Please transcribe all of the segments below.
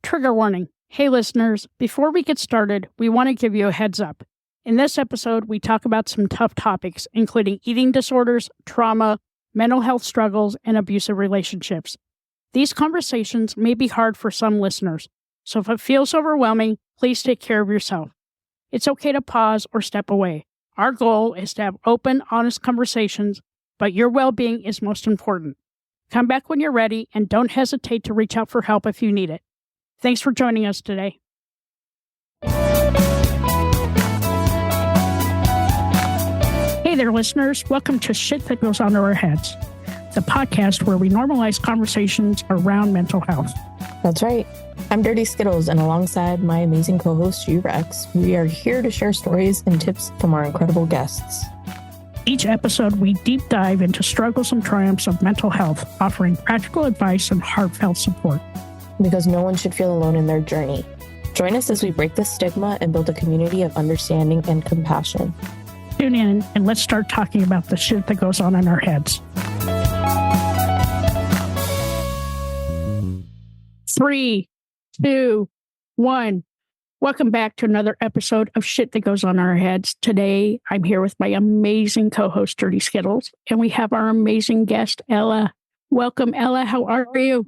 Trigger warning. Hey listeners, before we get started, we want to give you a heads up. In this episode, we talk about some tough topics, including eating disorders, trauma, mental health struggles, and abusive relationships. These conversations may be hard for some listeners, so if it feels overwhelming, please take care of yourself. It's okay to pause or step away. Our goal is to have open, honest conversations, but your well-being is most important. Come back when you're ready and don't hesitate to reach out for help if you need it. Thanks for joining us today. Hey there, listeners. Welcome to Shit That Goes Under Our Heads, the podcast where we normalize conversations around mental health. That's right. I'm Dirty Skittles, and alongside my amazing co-host, G-Rex, we are here to share stories and tips from our incredible guests. Each episode, we deep dive into struggles and triumphs of mental health, offering practical advice and heartfelt support. Because no one should feel alone in their journey. Join us as we break the stigma and build a community of understanding and compassion. Tune in and let's start talking about the shit that goes on in our heads. 3, 2, 1. Welcome back to another episode of Shit That Goes On Our Heads. Today, I'm here with my amazing co-host, Dirty Skittles, and we have our amazing guest, Ella. Welcome, Ella. How are you?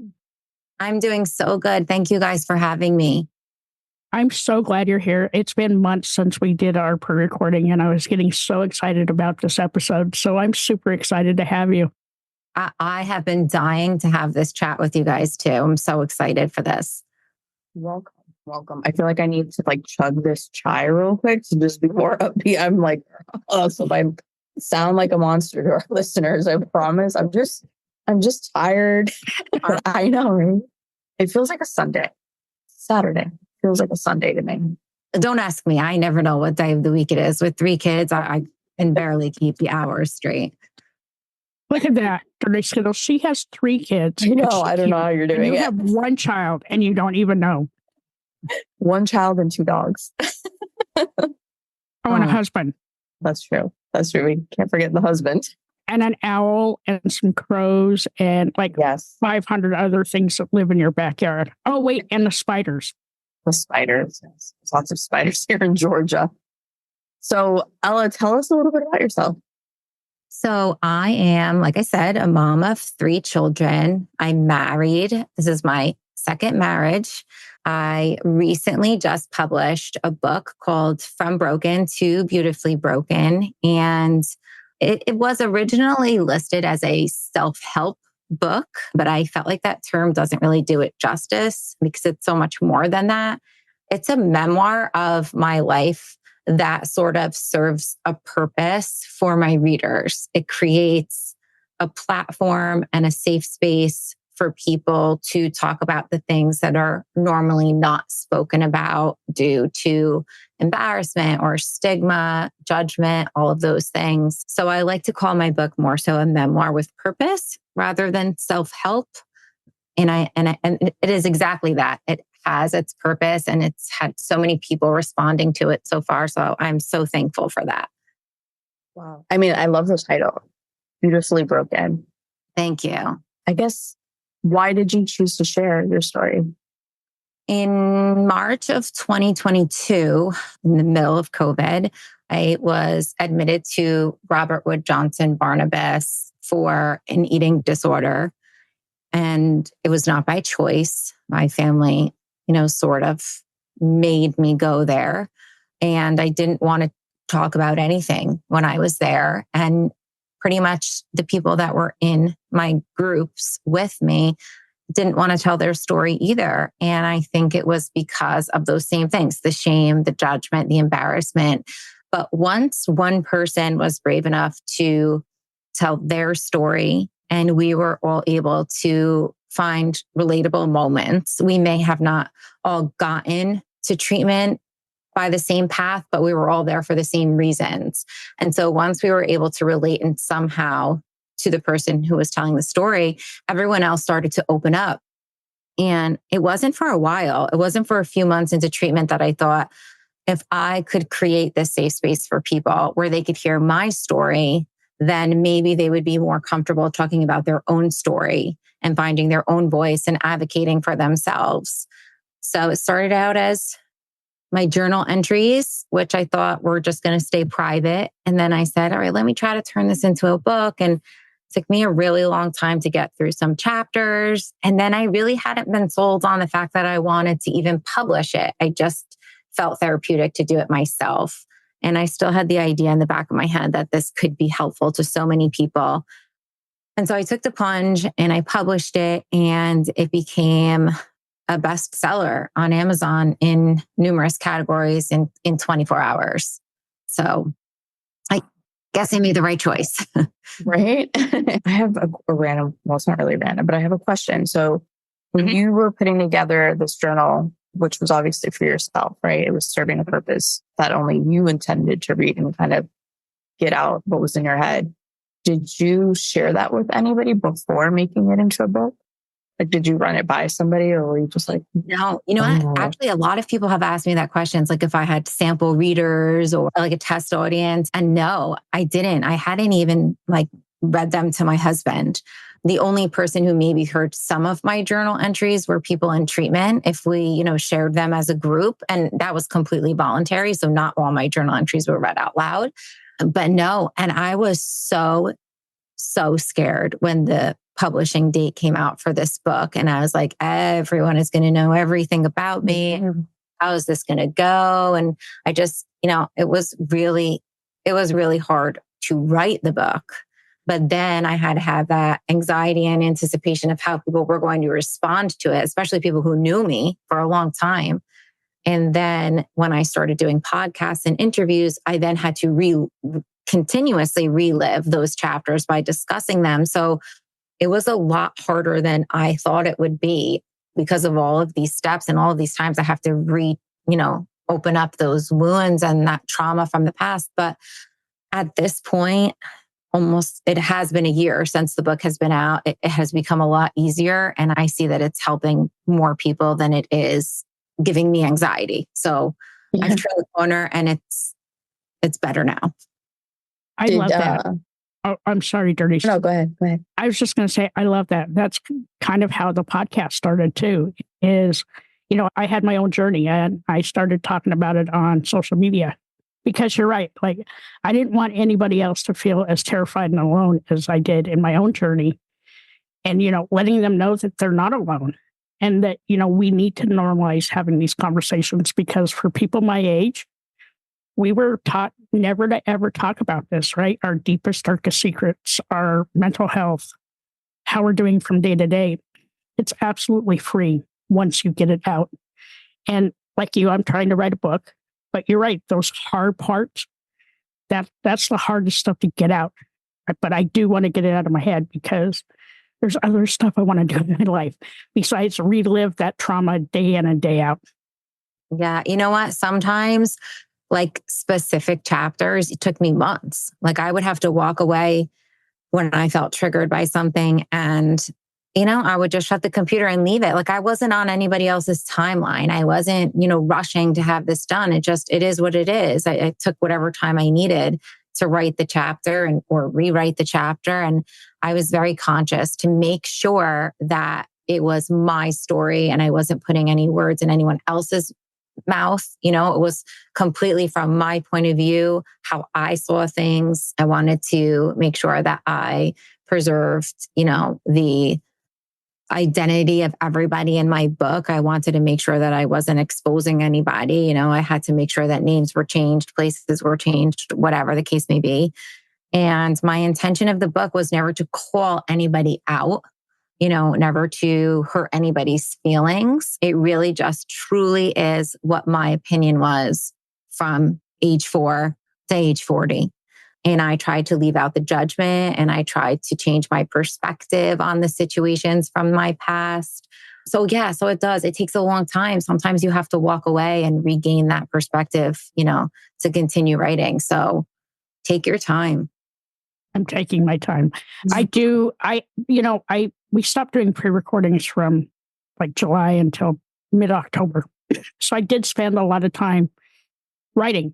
I'm doing so good. Thank you guys for having me. I'm so glad you're here. It's been months since we did our pre-recording, and I was getting so excited about this episode. So I'm super excited to have you. I have been dying to have this chat with you guys too. I'm so excited for this. Welcome. I feel like I need to chug this chai real quick to just be more upbeat. I'm so I sound like a monster to our listeners. I promise. I'm just tired. I know, right? It feels like a Sunday. Saturday. Feels like a Sunday to me. Don't ask me. I never know what day of the week it is. With 3 kids, I can barely keep the hours straight. Look at that, Dirty Skittles. She has 3 kids. I know. I don't know how you're doing it. You have 1 child and you don't even know. 1 child and 2 dogs. And a husband. That's true. We can't forget the husband. And an owl and some crows and 500 other things that live in your backyard. Oh, wait. And the spiders. The spiders. Yes. There's lots of spiders here in Georgia. So, Ella, tell us a little bit about yourself. So I am, like I said, a mom of 3 children. I'm married. This is my 2nd marriage. I recently just published a book called From Broken to Beautifully Broken. And it was originally listed as a self-help book, but I felt like that term doesn't really do it justice because it's so much more than that. It's a memoir of my life that sort of serves a purpose for my readers. It creates a platform and a safe space for people to talk about the things that are normally not spoken about due to embarrassment or stigma, judgment, all of those things. So I like to call my book more so a memoir with purpose rather than self-help. And it is exactly that. It has its purpose and it's had so many people responding to it so far. So I'm so thankful for that. Wow. I mean, I love the title, Beautifully Broken. Thank you. I guess, why did you choose to share your story? In March of 2022, in the middle of COVID, I was admitted to Robert Wood Johnson Barnabas for an eating disorder. And it was not by choice. My family, sort of made me go there. And I didn't want to talk about anything when I was there. And pretty much the people that were in my groups with me didn't want to tell their story either. And I think it was because of those same things, the shame, the judgment, the embarrassment. But once one person was brave enough to tell their story and we were all able to find relatable moments, we may have not all gotten to treatment by the same path, but we were all there for the same reasons. And so once we were able to relate and somehow to the person who was telling the story, everyone else started to open up. And it wasn't for a while. It wasn't for a few months into treatment that I thought, if I could create this safe space for people where they could hear my story, then maybe they would be more comfortable talking about their own story and finding their own voice and advocating for themselves. So it started out as my journal entries, which I thought were just going to stay private. And then I said, all right, let me try to turn this into a book. And it took me a really long time to get through some chapters. And then I really hadn't been sold on the fact that I wanted to even publish it. I just felt therapeutic to do it myself. And I still had the idea in the back of my head that this could be helpful to so many people. And so I took the plunge and I published it, and it became a bestseller on Amazon in numerous categories in 24 hours. So I guess I made the right choice. Right? I have a random, well, it's not really random, but I have a question. So when you were putting together this journal, which was obviously for yourself, right? It was serving a purpose that only you intended to read and kind of get out what was in your head. Did you share that with anybody before making it into a book? Like, did you run it by somebody, or were you just like, No, you know what? Actually, a lot of people have asked me that question. It's like if I had sample readers or like a test audience. And no, I didn't. I hadn't even like read them to my husband. The only person who maybe heard some of my journal entries were people in treatment, if we, shared them as a group. And that was completely voluntary. So not all my journal entries were read out loud. But no, and I was so scared when the publishing date came out for this book. And I was like, everyone is going to know everything about me. How is this going to go? And I just, it was really hard to write the book. But then I had to have that anxiety and anticipation of how people were going to respond to it, especially people who knew me for a long time. And then when I started doing podcasts and interviews, I then had to continuously relive those chapters by discussing them. So it was a lot harder than I thought it would be because of all of these steps and all of these times I have to open up those wounds and that trauma from the past. But at this point, it has been a year since the book has been out. It has become a lot easier. And I see that it's helping more people than it is giving me anxiety. So I've turned the corner and it's better now. I love that. Oh, I'm sorry, Dirty. No, go ahead. I was just going to say, I love that. That's kind of how the podcast started too, is, I had my own journey and I started talking about it on social media because you're right. Like, I didn't want anybody else to feel as terrified and alone as I did in my own journey. And, letting them know that they're not alone and that, we need to normalize having these conversations because for people my age, we were taught never to ever talk about this, right? Our deepest, darkest secrets, our mental health, how we're doing from day to day. It's absolutely free once you get it out. And like you, I'm trying to write a book, but you're right. Those hard parts, that's the hardest stuff to get out. But I do want to get it out of my head because there's other stuff I want to do in my life besides relive that trauma day in and day out. Yeah. You know what? Sometimes like specific chapters, it took me months. Like I would have to walk away when I felt triggered by something and, I would just shut the computer and leave it. Like I wasn't on anybody else's timeline. I wasn't, rushing to have this done. It is what it is. I took whatever time I needed to write the chapter or rewrite the chapter. And I was very conscious to make sure that it was my story and I wasn't putting any words in anyone else's mouth. It was completely from my point of view, how I saw things. I wanted to make sure that I preserved, the identity of everybody in my book. I wanted to make sure that I wasn't exposing anybody. I had to make sure that names were changed, places were changed, whatever the case may be. And my intention of the book was never to call anybody out, never to hurt anybody's feelings. It really just truly is what my opinion was from age 4 to age 40. And I tried to leave out the judgment and I tried to change my perspective on the situations from my past. So it does. It takes a long time. Sometimes you have to walk away and regain that perspective, to continue writing. So take your time. I'm taking my time. We stopped doing pre-recordings from like July until mid-October. So I did spend a lot of time writing.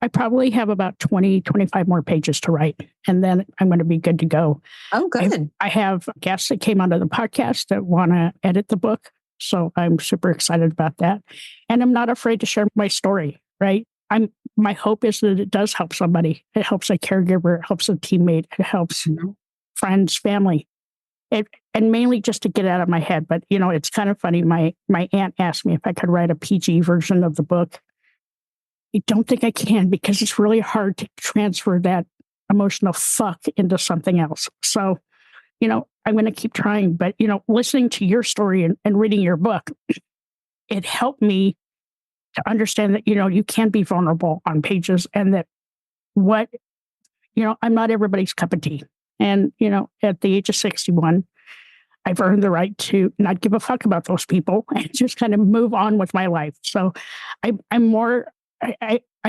I probably have about 20, 25 more pages to write, and then I'm going to be good to go. Oh, good. I have guests that came onto the podcast that want to edit the book. So I'm super excited about that. And I'm not afraid to share my story, right? My hope is that it does help somebody. It helps a caregiver, it helps a teammate, it helps friends, family. And mainly just to get out of my head. But it's kind of funny. My aunt asked me if I could write a PG version of the book. I don't think I can because it's really hard to transfer that emotional fuck into something else. So, I'm going to keep trying. But, listening to your story and reading your book, it helped me to understand that, you can be vulnerable on pages and that I'm not everybody's cup of tea. And, at the age of 61, I've earned the right to not give a fuck about those people and just kind of move on with my life. So I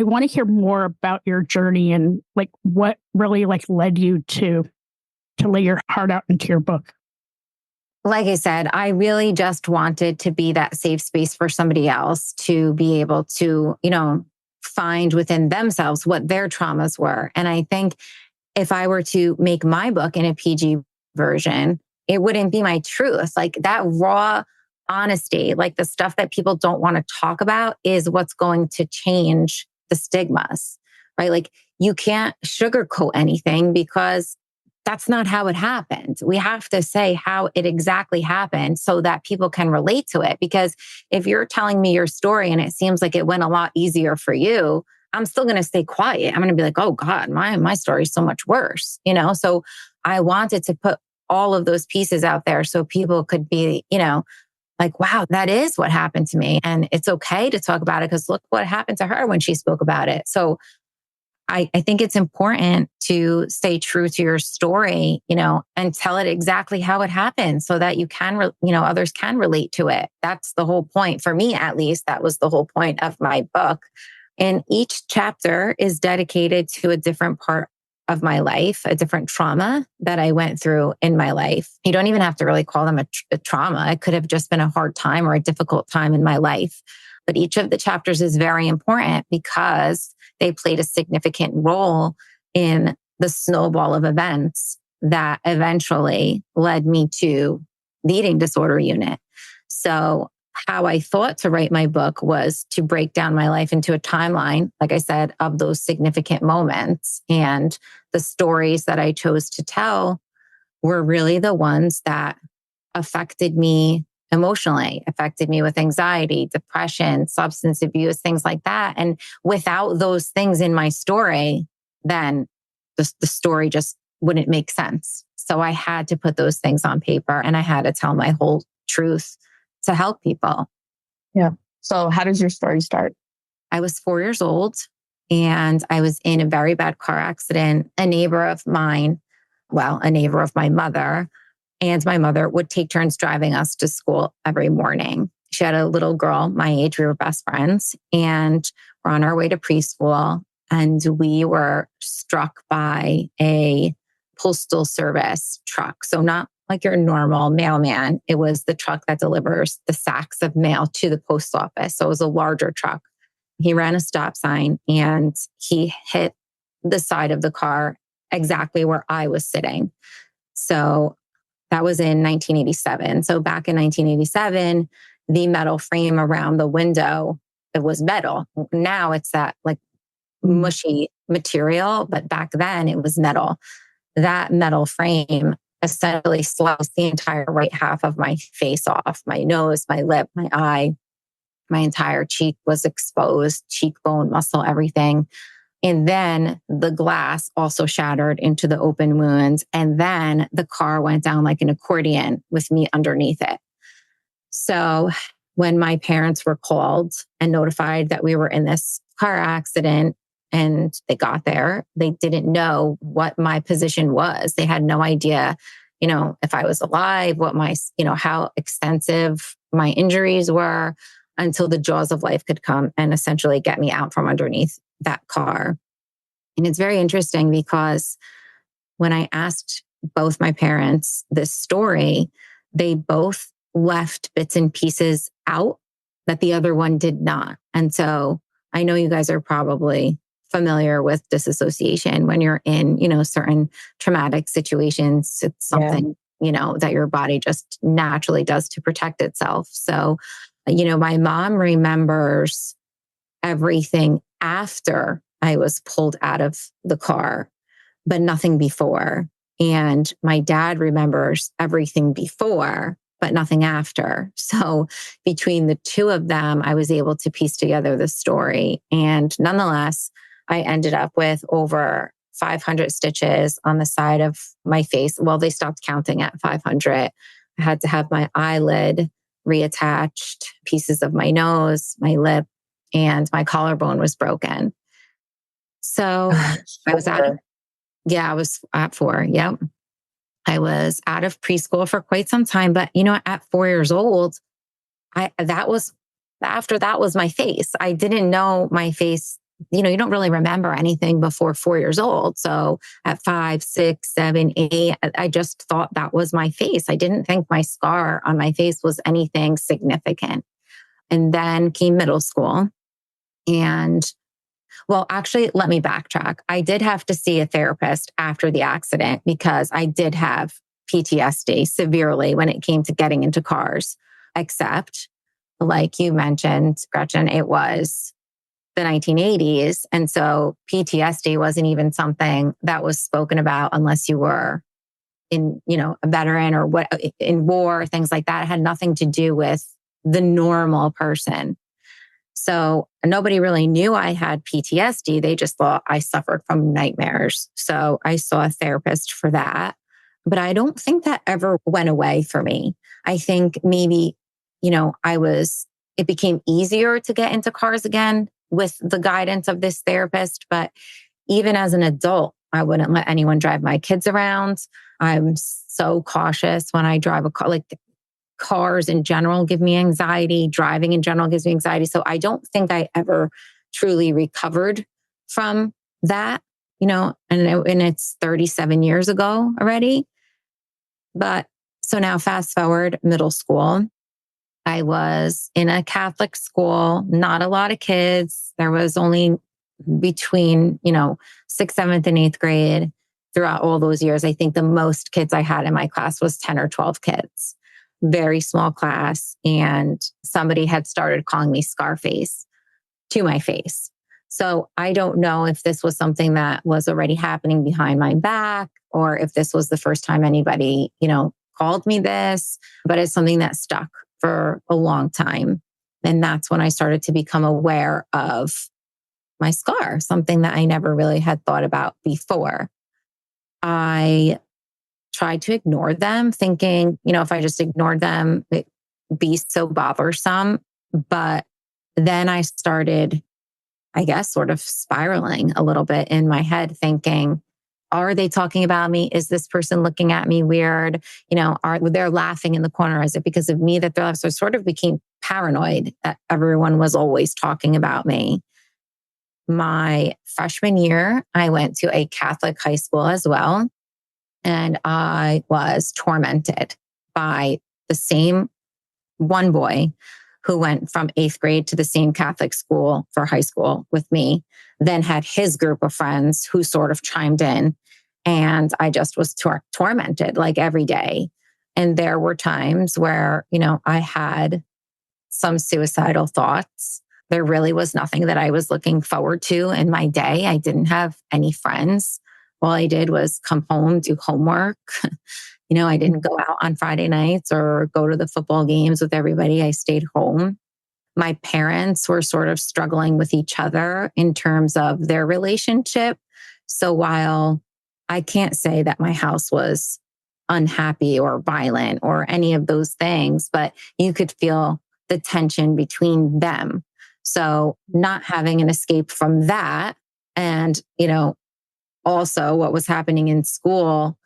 want to hear more about your journey and like what really like led you to lay your heart out into your book. Like I said, I really just wanted to be that safe space for somebody else to be able to, find within themselves what their traumas were. And I think if I were to make my book in a PG version, it wouldn't be my truth. Like that raw honesty, like the stuff that people don't want to talk about is what's going to change the stigmas, right? Like you can't sugarcoat anything because that's not how it happened. We have to say how it exactly happened so that people can relate to it. Because if you're telling me your story and it seems like it went a lot easier for you, I'm still going to stay quiet. I'm going to be like, oh God, my story is so much worse, So I wanted to put all of those pieces out there so people could be, like, wow, that is what happened to me. And it's okay to talk about it because look what happened to her when she spoke about it. So I think it's important to stay true to your story, and tell it exactly how it happened so that you can, others can relate to it. That's the whole point. For me, at least, that was the whole point of my book. And each chapter is dedicated to a different part of my life, a different trauma that I went through in my life. You don't even have to really call them a trauma. It could have just been a hard time or a difficult time in my life. But each of the chapters is very important because they played a significant role in the snowball of events that eventually led me to the eating disorder unit. So how I thought to write my book was to break down my life into a timeline, like I said, of those significant moments. And the stories that I chose to tell were really the ones that affected me emotionally, affected me with anxiety, depression, substance abuse, things like that. And without those things in my story, then the story just wouldn't make sense. So I had to put those things on paper and I had to tell my whole truth to help people. Yeah. So how does your story start? I was 4 years old and I was in a very bad car accident. A neighbor of my mother, and my mother would take turns driving us to school every morning. She had a little girl my age. We were best friends and we're on our way to preschool. And we were struck by a postal service truck. So not like your normal mailman. It was the truck that delivers the sacks of mail to the post office. So it was a larger truck. He ran a stop sign and he hit the side of the car exactly where I was sitting. So that was in 1987. So back in 1987, the metal frame around the window, it was metal. Now it's that like mushy material, but back then it was metal. That metal frame essentially sliced the entire right half of my face off. My nose, my lip, my eye, my entire cheek was exposed, cheekbone, muscle, everything. And then the glass also shattered into the open wounds. And then the car went down like an accordion with me underneath it. So when my parents were called and notified that we were in this car accident and they got there, they didn't know what my position was. They had no idea, if I was alive, what my, how extensive my injuries were until the jaws of life could come and essentially get me out from underneath that car. And it's very interesting because when I asked both my parents this story, they both left bits and pieces out that the other one did not. And so I know you guys are probably familiar with disassociation when you're in, certain traumatic situations. It's something that your body just naturally does to protect itself. So, my mom remembers everything after I was pulled out of the car, but nothing before. And my dad remembers everything before, but nothing after. So between the two of them, I was able to piece together the story. And nonetheless, I ended up with over 500 stitches on the side of my face. Well, they stopped counting at 500. I had to have my eyelid reattached, pieces of my nose, my lip, and my collarbone was broken. So I was I was at 4. Yep. I was out of preschool for quite some time, but at 4 years old, that was my face. I didn't know my face. You don't really remember anything before 4 years old. So at 5, 6, 7, 8, I just thought that was my face. I didn't think my scar on my face was anything significant. And then came middle school. And well, actually, let me backtrack. I did have to see a therapist after the accident because I did have PTSD severely when it came to getting into cars, except like you mentioned, Gretchen, it was the 1980s. And so PTSD wasn't even something that was spoken about unless you were a veteran or in war, things like that. It had nothing to do with the normal person. So nobody really knew I had PTSD. They just thought I suffered from nightmares. So I saw a therapist for that. But I don't think that ever went away for me. I think maybe, it became easier to get into cars again with the guidance of this therapist. But even as an adult, I wouldn't let anyone drive my kids around. I'm so cautious when I drive a car. Like, cars in general give me anxiety. Driving in general gives me anxiety. So I don't think I ever truly recovered from that, and it's 37 years ago already. But so now fast forward middle school, I was in a Catholic school, not a lot of kids. There was only between, 6th, 7th, and 8th grade throughout all those years. I think the most kids I had in my class was 10 or 12 kids. Very small class. And somebody had started calling me Scarface to my face. So I don't know if this was something that was already happening behind my back or if this was the first time anybody, called me this, but it's something that stuck for a long time. And that's when I started to become aware of my scar, something that I never really had thought about before. I tried to ignore them, thinking, if I just ignored them, it'd be so bothersome. But then I started, I guess, sort of spiraling a little bit in my head, thinking, are they talking about me? Is this person looking at me weird? Are they laughing in the corner? Is it because of me that they're laughing? So I sort of became paranoid that everyone was always talking about me. My freshman year, I went to a Catholic high school as well. And I was tormented by the same one boy who went from 8th grade to the same Catholic school for high school with me, then had his group of friends who sort of chimed in. And I just was tormented like every day. And there were times where, I had some suicidal thoughts. There really was nothing that I was looking forward to in my day. I didn't have any friends. All I did was come home, do homework. I didn't go out on Friday nights or go to the football games with everybody. I stayed home. My parents were sort of struggling with each other in terms of their relationship. So while I can't say that my house was unhappy or violent or any of those things, but you could feel the tension between them. So not having an escape from that and, also what was happening in school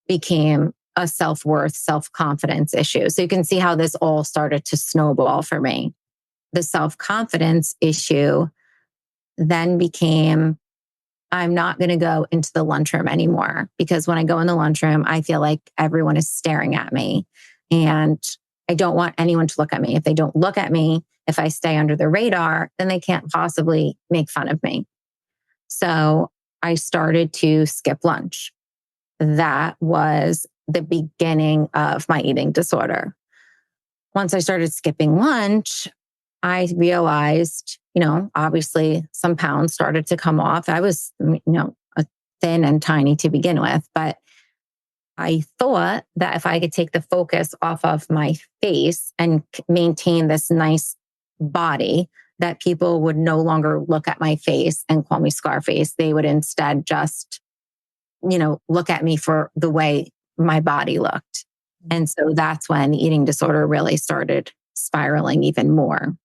became a self-worth, self-confidence issue. So you can see how this all started to snowball for me. The self-confidence issue then became, I'm not going to go into the lunchroom anymore because when I go in the lunchroom, I feel like everyone is staring at me and I don't want anyone to look at me. If they don't look at me, if I stay under the radar, then they can't possibly make fun of me. So I started to skip lunch. That was the beginning of my eating disorder. Once I started skipping lunch, I realized, obviously some pounds started to come off. I was, thin and tiny to begin with, but I thought that if I could take the focus off of my face and maintain this nice body, that people would no longer look at my face and call me Scarface. They would instead just, look at me for the way my body looked. And so that's when the eating disorder really started spiraling even more.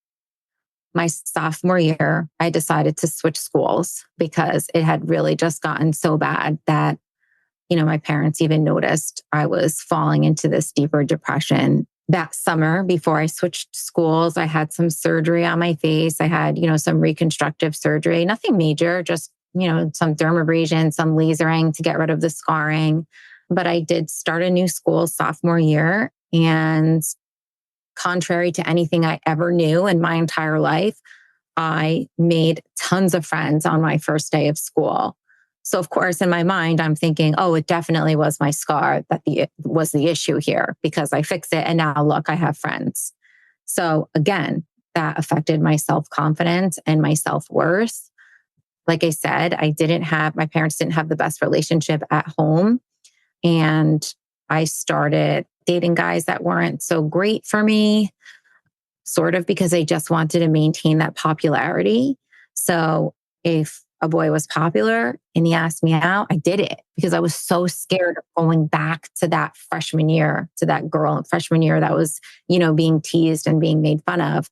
My sophomore year, I decided to switch schools because it had really just gotten so bad that, my parents even noticed I was falling into this deeper depression. That summer, before I switched schools, I had some surgery on my face. I had, some reconstructive surgery, nothing major, just, some dermabrasion, some lasering to get rid of the scarring. But I did start a new school sophomore year. And contrary to anything I ever knew in my entire life, I made tons of friends on my first day of school. So of course, in my mind, I'm thinking, oh, it definitely was my scar that was the issue here because I fixed it. And now look, I have friends. So again, that affected my self-confidence and my self-worth. Like I said, my parents didn't have the best relationship at home. And I started dating guys that weren't so great for me, sort of because I just wanted to maintain that popularity. So if a boy was popular and he asked me out, I did it because I was so scared of going back to that freshman year, to that girl in freshman year that was, being teased and being made fun of.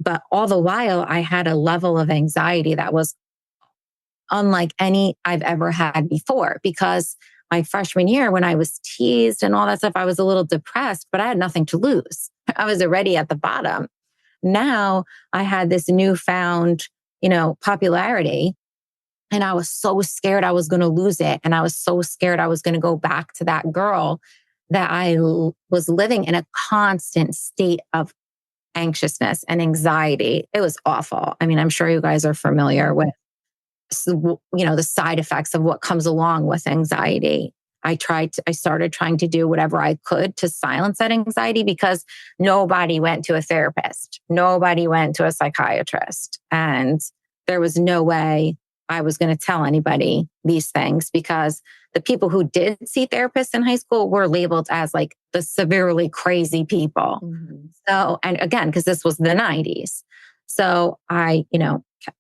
But all the while, I had a level of anxiety that was unlike any I've ever had before because my freshman year, when I was teased and all that stuff, I was a little depressed, but I had nothing to lose. I was already at the bottom. Now I had this newfound, popularity. And I was so scared I was going to lose it. And I was so scared I was going to go back to that girl that I was living in a constant state of anxiousness and anxiety. It was awful. I mean, I'm sure you guys are familiar with the side effects of what comes along with anxiety. I started trying to do whatever I could to silence that anxiety because nobody went to a therapist. Nobody went to a psychiatrist. And there was no way I was going to tell anybody these things because the people who did see therapists in high school were labeled as like the severely crazy people. Mm-hmm. So, and again, because this was the 90s. So I,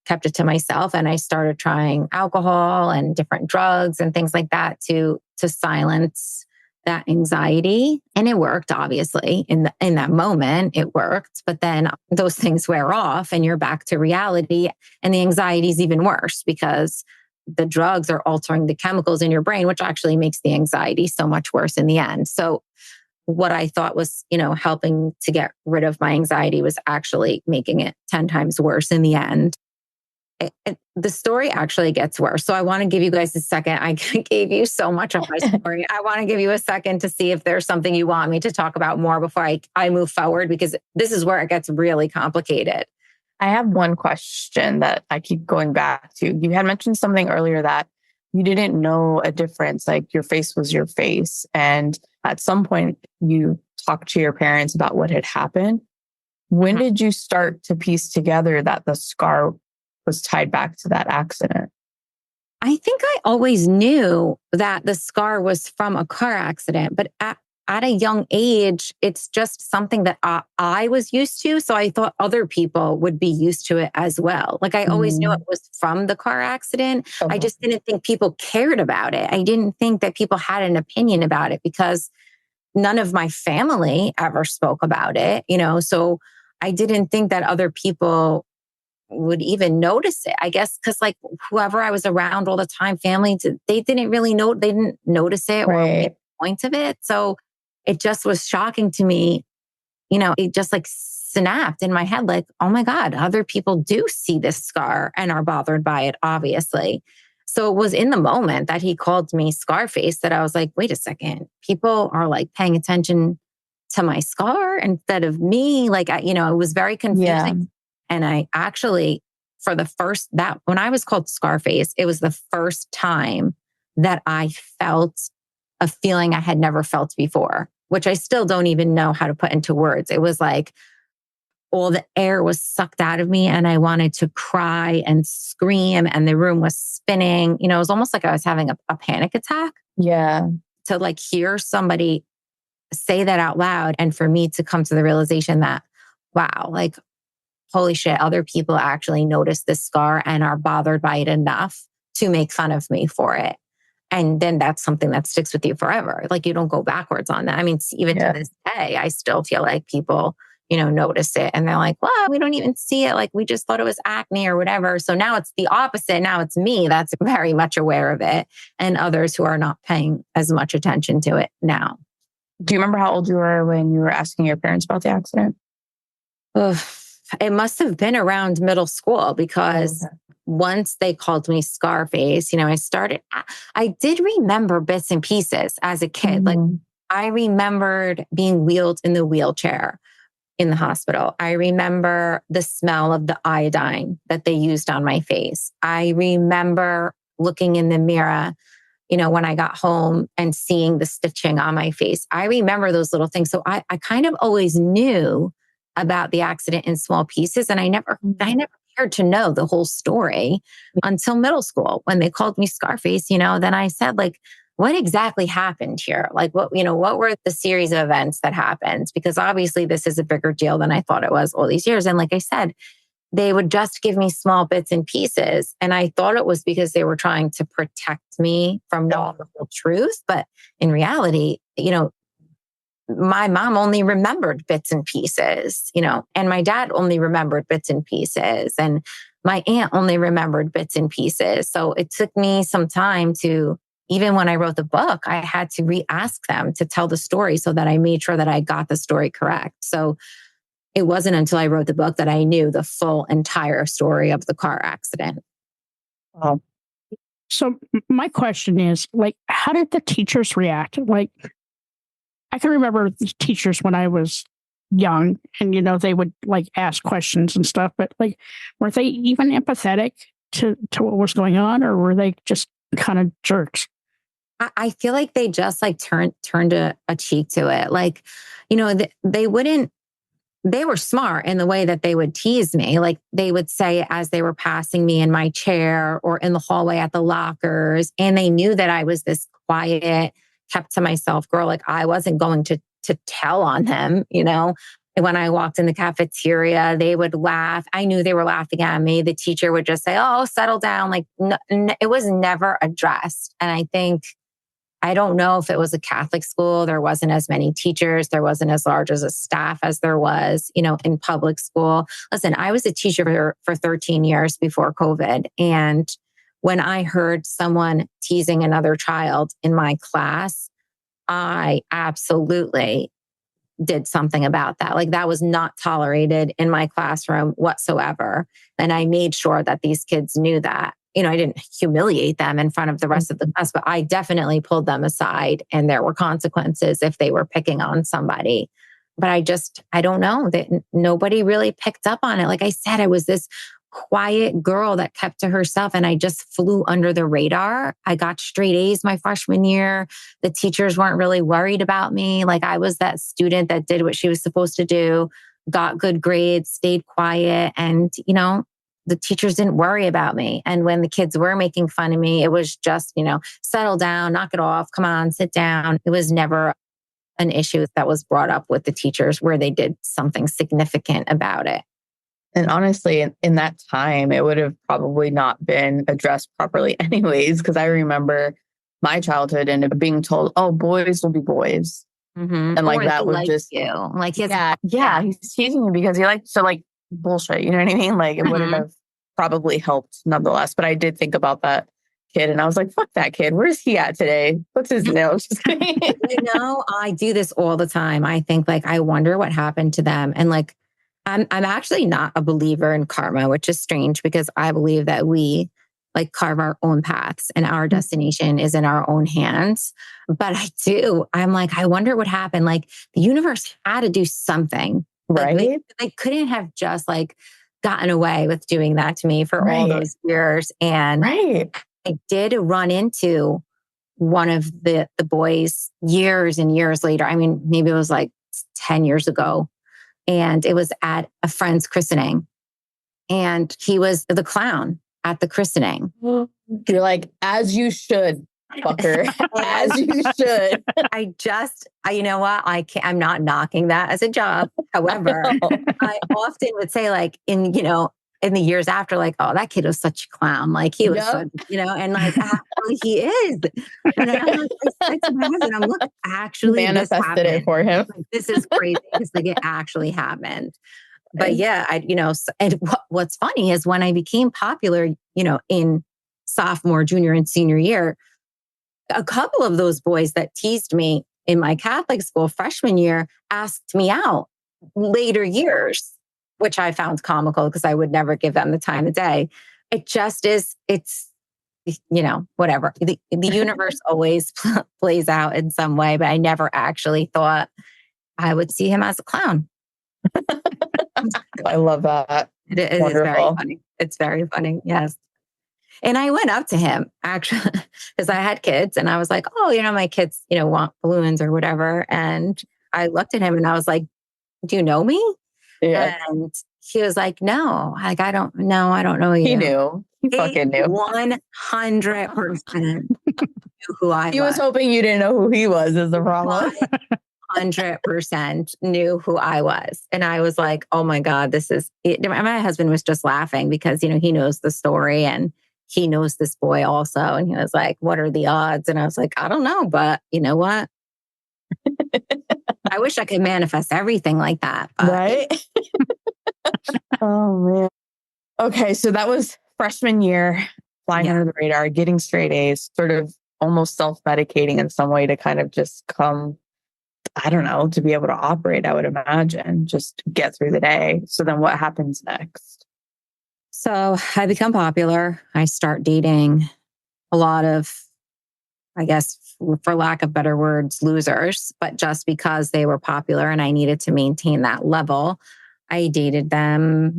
kept it to myself and I started trying alcohol and different drugs and things like that to silence that anxiety. And it worked, obviously, in that moment, it worked. But then those things wear off and you're back to reality. And the anxiety is even worse because the drugs are altering the chemicals in your brain, which actually makes the anxiety so much worse in the end. So what I thought was, helping to get rid of my anxiety was actually making it 10 times worse in the end. The story actually gets worse. So I want to give you guys a second. I gave you so much of my story. I want to give you a second to see if there's something you want me to talk about more before I move forward, because this is where it gets really complicated. I have one question that I keep going back to. You had mentioned something earlier that you didn't know a difference, like your face was your face. And at some point you talked to your parents about what had happened. When did you start to piece together that the scar was tied back to that accident? I think I always knew that the scar was from a car accident, but at a young age, it's just something that I was used to. So I thought other people would be used to it as well. Like I always knew it was from the car accident. Okay. I just didn't think people cared about it. I didn't think that people had an opinion about it because none of my family ever spoke about it, so I didn't think that other people would even notice it, I guess, because like whoever I was around all the time, family, they didn't really know, they didn't notice it or make a point of it. So it just was shocking to me. It just like snapped in my head, like, oh my God, other people do see this scar and are bothered by it, obviously. So it was in the moment that he called me Scarface that I was like, wait a second, people are like paying attention to my scar instead of me. Like, it was very confusing. Yeah. And I actually, when I was called Scarface, it was the first time that I felt a feeling I had never felt before, which I still don't even know how to put into words. It was like all the air was sucked out of me and I wanted to cry and scream and the room was spinning. You know, it was almost like I was having a panic attack. Yeah. To like hear somebody say that out loud and for me to come to the realization that, wow, like, holy shit, other people actually notice this scar and are bothered by it enough to make fun of me for it. And then that's something that sticks with you forever. Like you don't go backwards on that. I mean, even to this day, I still feel like people, you know, notice it and they're like, well, we don't even see it. Like we just thought it was acne or whatever. So now it's the opposite. Now it's me that's very much aware of it and others who are not paying as much attention to it now. Do you remember how old you were when you were asking your parents about the accident? Ugh. It must have been around middle school because once they called me Scarface, you know, I did remember bits and pieces as a kid. Like I remembered being wheeled in the wheelchair in the hospital. I remember the smell of the iodine that they used on my face. I remember looking in the mirror, you know, when I got home and seeing the stitching on my face. I remember those little things. So I kind of always knew about the accident in small pieces. And I never cared to know the whole story until middle school when they called me Scarface, you know, then I said like, what exactly happened here? Like what were the series of events that happened? Because obviously this is a bigger deal than I thought it was all these years. And like I said, they would just give me small bits and pieces. And I thought it was because they were trying to protect me from knowing the whole truth. But in reality, you know, my mom only remembered bits and pieces, you know, and my dad only remembered bits and pieces. And my aunt only remembered bits and pieces. So it took me some time to, even when I wrote the book, I had to re-ask them to tell the story so that I made sure that I got the story correct. So it wasn't until I wrote the book that I knew the full entire story of the car accident. Wow. So my question is, like, how did the teachers react? Like, I can remember the teachers when I was young and, you know, they would like ask questions and stuff, but like, were they even empathetic to what was going on or were they just kind of jerks? I feel like they just like turned a cheek to it. Like, you know, they were smart in the way that they would tease me. Like they would say as they were passing me in my chair or in the hallway at the lockers. And they knew that I was this quiet, kept to myself girl. Like I wasn't going to tell on them, you know. And when I walked in the cafeteria, they would laugh. I knew they were laughing at me. The teacher would just say, oh, settle down. Like it was never addressed. And I don't know if it was a Catholic school. There wasn't as many teachers. There wasn't as large as a staff as there was, you know, in public school. Listen, I was a teacher for 13 years before COVID. And when I heard someone teasing another child in my class, I absolutely did something about that. Like that was not tolerated in my classroom whatsoever. And I made sure that these kids knew that. You know, I didn't humiliate them in front of the rest of the class, but I definitely pulled them aside and there were consequences if they were picking on somebody. But I don't know that nobody really picked up on it. Like I said, I was this quiet girl that kept to herself and I just flew under the radar. I got straight A's my freshman year. The teachers weren't really worried about me. Like I was that student that did what she was supposed to do, got good grades, stayed quiet. And, you know, the teachers didn't worry about me. And when the kids were making fun of me, it was just, you know, settle down, knock it off, come on, sit down. It was never an issue that was brought up with the teachers where they did something significant about it. And honestly, in that time, it would have probably not been addressed properly anyways, because I remember my childhood and being told, oh, boys will be boys. Mm-hmm. And like or that would like just, you. Like, yeah, he's teasing you because he likes so like bullshit. You know what I mean? Like it wouldn't have probably helped nonetheless. But I did think about that kid and I was like, fuck that kid. Where's he at today? What's his name? Just kidding. You know, I do this all the time. I think like, I wonder what happened to them. And like, I'm actually not a believer in karma, which is strange because I believe that we like carve our own paths and our destination is in our own hands. But I'm like, I wonder what happened. Like the universe had to do something. Right. Like, they couldn't have just like gotten away with doing that to me for all those years. And I did run into one of the boys years and years later. I mean, maybe it was like 10 years ago. And it was at a friend's christening. And he was the clown at the christening. You're like, as you should, fucker. As you should. You know what? I'm not knocking that as a job. However, I often would say like in the years after, like, oh, that kid was such a clown. Like he was, such, and like actually he is. And I'm like, I said to my husband, I'm look, actually manifested it for him. Like, this is crazy. It's like it actually happened. But yeah, and what's funny is when I became popular, in sophomore, junior, and senior year, a couple of those boys that teased me in my Catholic school freshman year asked me out later years, which I found comical because I would never give them the time of day. It just is, it's, whatever. The universe always plays out in some way, but I never actually thought I would see him as a clown. I love that. It is very funny. It's very funny. Yes. And I went up to him actually because I had kids and I was like, oh, my kids, want balloons or whatever. And I looked at him and I was like, do you know me? Yeah. And he was like, no, like, I don't know you. He knew. He fucking knew. 100% knew who I was. He was hoping you didn't know who he was is the problem. 100% knew who I was. And I was like, oh my God, this is it. My husband was just laughing because, he knows the story and he knows this boy also. And he was like, what are the odds? And I was like, I don't know, but you know what? I wish I could manifest everything like that. But. Right? Oh, man. Okay. So that was freshman year, flying under the radar, getting straight A's, sort of almost self-medicating in some way to kind of just come, I don't know, to be able to operate, I would imagine, just get through the day. So then what happens next? So I become popular. I start dating a lot of, I guess, for lack of better words, losers, but just because they were popular and I needed to maintain that level, I dated them.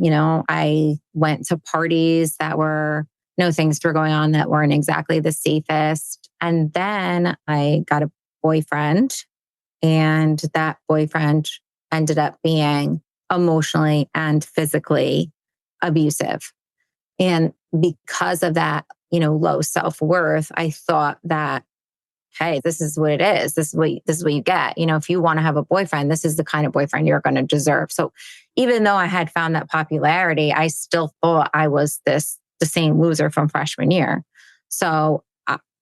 I went to parties that were, things were going on that weren't exactly the safest. And then I got a boyfriend, and that boyfriend ended up being emotionally and physically abusive. And because of that, low self-worth, I thought that, hey, this is what it is. This is what you get. If you want to have a boyfriend, this is the kind of boyfriend you're going to deserve. So even though I had found that popularity, I still thought I was the same loser from freshman year. So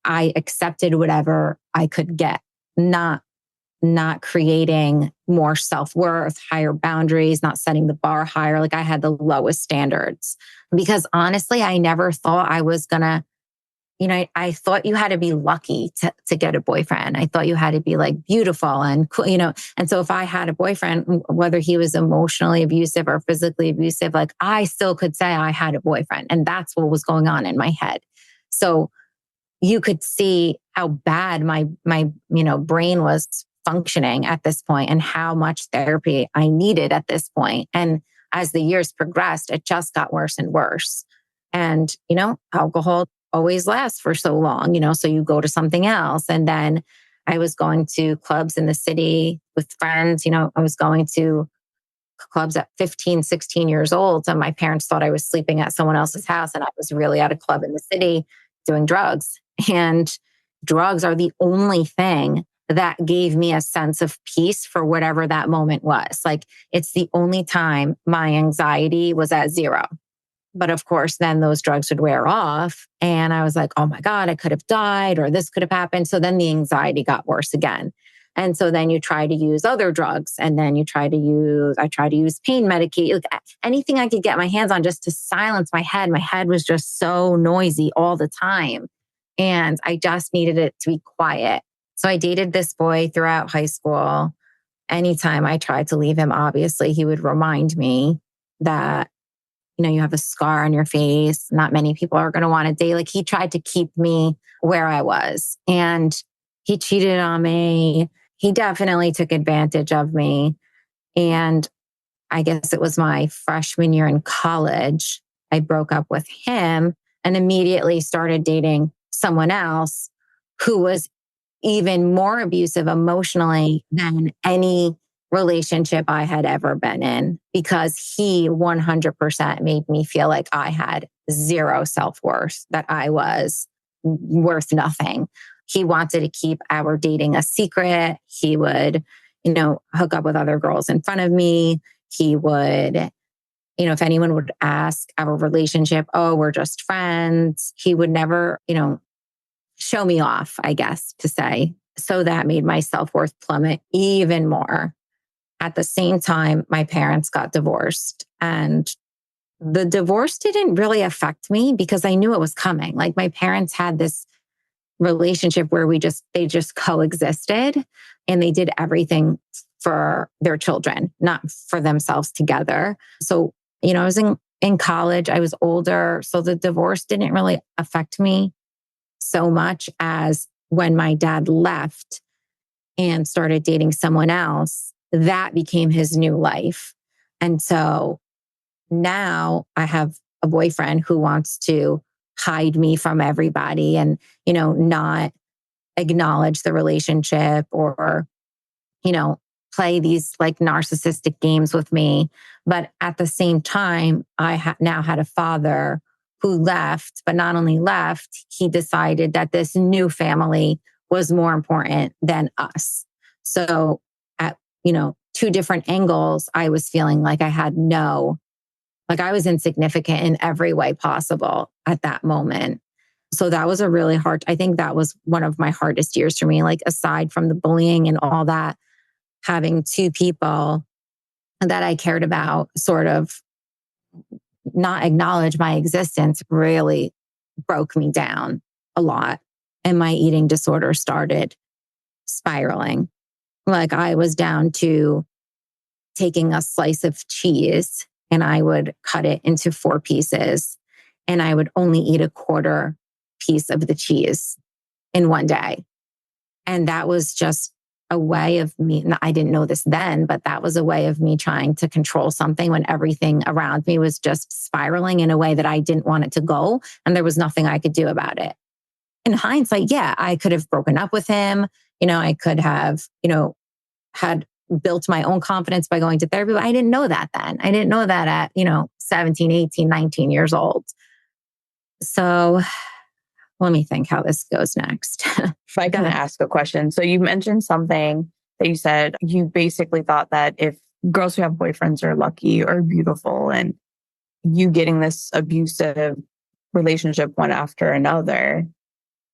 I accepted whatever I could get, not creating more self-worth, higher boundaries, not setting the bar higher. Like I had the lowest standards because honestly, I never thought I was going to, I thought you had to be lucky to get a boyfriend. I thought you had to be like beautiful and cool, And so if I had a boyfriend, whether he was emotionally abusive or physically abusive, like I still could say I had a boyfriend. And that's what was going on in my head. So you could see how bad my brain was functioning at this point and how much therapy I needed at this point. And as the years progressed, it just got worse and worse. And, alcohol always lasts for so long, so you go to something else. And then I was going to clubs in the city with friends. I was going to clubs at 15, 16 years old. And my parents thought I was sleeping at someone else's house. And I was really at a club in the city doing drugs. And drugs are the only thing that gave me a sense of peace for whatever that moment was. Like it's the only time my anxiety was at zero. But of course, then those drugs would wear off. And I was like, oh my God, I could have died or this could have happened. So then the anxiety got worse again. And so then you try to use other drugs and then I try to use pain medication, anything I could get my hands on just to silence my head. My head was just so noisy all the time. And I just needed it to be quiet. So I dated this boy throughout high school. Anytime I tried to leave him, obviously, he would remind me that, you have a scar on your face. Not many people are going to want to date. Like he tried to keep me where I was and he cheated on me. He definitely took advantage of me. And I guess it was my freshman year in college. I broke up with him and immediately started dating someone else who was even more abusive emotionally than any relationship I had ever been in, because he 100% made me feel like I had zero self-worth, that I was worth nothing. He wanted to keep our dating a secret. He would, hook up with other girls in front of me. He would, if anyone would ask our relationship, oh, we're just friends, he would never, show me off, I guess, to say. So that made my self-worth plummet even more. At the same time, my parents got divorced, and the divorce didn't really affect me because I knew it was coming. Like, my parents had this relationship where they just coexisted, and they did everything for their children, not for themselves together. So, I was in college, I was older. So the divorce didn't really affect me so much as when my dad left and started dating someone else, that became his new life. And so now I have a boyfriend who wants to hide me from everybody and, not acknowledge the relationship or, play these like narcissistic games with me. But at the same time, I now had a father who left, but not only left, he decided that this new family was more important than us. So at, two different angles, I was feeling like I was insignificant in every way possible at that moment. So that was I think that was one of my hardest years for me. Like, aside from the bullying and all that, having two people that I cared about sort of not acknowledge my existence really broke me down a lot. And my eating disorder started spiraling. Like, I was down to taking a slice of cheese and I would cut it into 4 pieces and I would only eat a quarter piece of the cheese in one day. And that was just a way of me, and I didn't know this then, but that was a way of me trying to control something when everything around me was just spiraling in a way that I didn't want it to go. And there was nothing I could do about it. In hindsight, yeah, I could have broken up with him. I could have, had built my own confidence by going to therapy. But I didn't know that then. I didn't know that at, 17, 18, 19 years old. So let me think how this goes next. If I can ask a question. So you mentioned something that you said you basically thought that if girls who have boyfriends are lucky or beautiful, and you getting this abusive relationship one after another.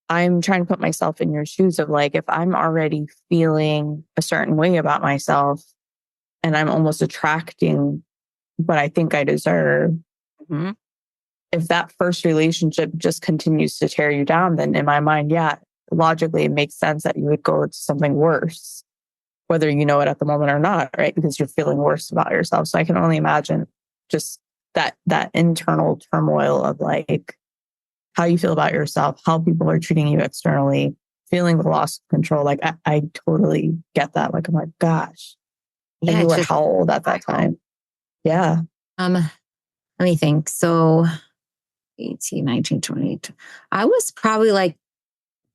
I'm trying to put myself in your shoes of like, if I'm already feeling a certain way about myself and I'm almost attracting what I think I deserve. Mm-hmm. If that first relationship just continues to tear you down, then in my mind, yeah, logically, it makes sense that you would go to something worse, whether you know it at the moment or not, right? Because you're feeling worse about yourself. So I can only imagine just that internal turmoil of like how you feel about yourself, how people are treating you externally, feeling the loss of control. Like I totally get that. Like, I'm like, gosh. Yeah, and you were how old at that time? Yeah. Let me think. So 18, 19, 20. I was probably like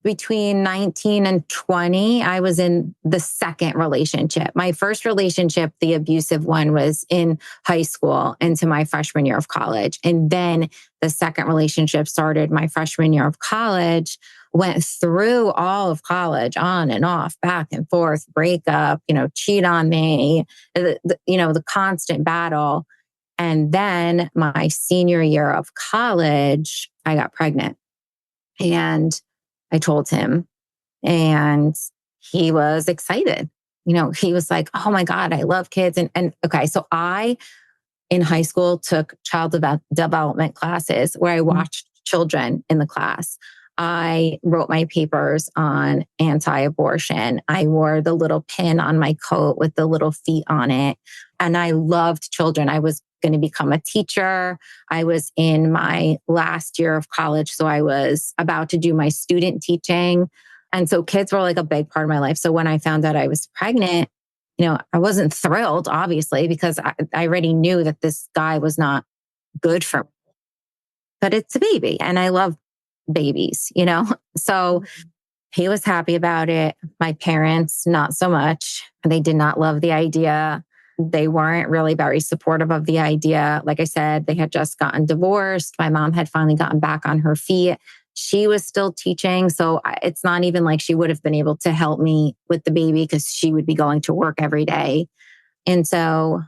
between 19 and 20. I was in the second relationship. My first relationship, the abusive one, was in high school into my freshman year of college. And then the second relationship started my freshman year of college, went through all of college, on and off, back and forth, breakup, cheat on me, the constant battle. And then my senior year of college, I got pregnant and I told him, and he was excited. He was like, oh my God, I love kids. And okay, so I, in high school, took child development classes where I watched children in the class. I wrote my papers on anti-abortion. I wore the little pin on my coat with the little feet on it. And I loved children. I was going to become a teacher. I was in my last year of college. So I was about to do my student teaching. And so kids were like a big part of my life. So when I found out I was pregnant, I wasn't thrilled, obviously, because I already knew that this guy was not good for me. But it's a baby and I love babies, So He was happy about it. My parents, not so much. They did not love the idea. They weren't really very supportive of the idea. Like I said, they had just gotten divorced. My mom had finally gotten back on her feet. She was still teaching. So it's not even like she would have been able to help me with the baby because she would be going to work every day. And so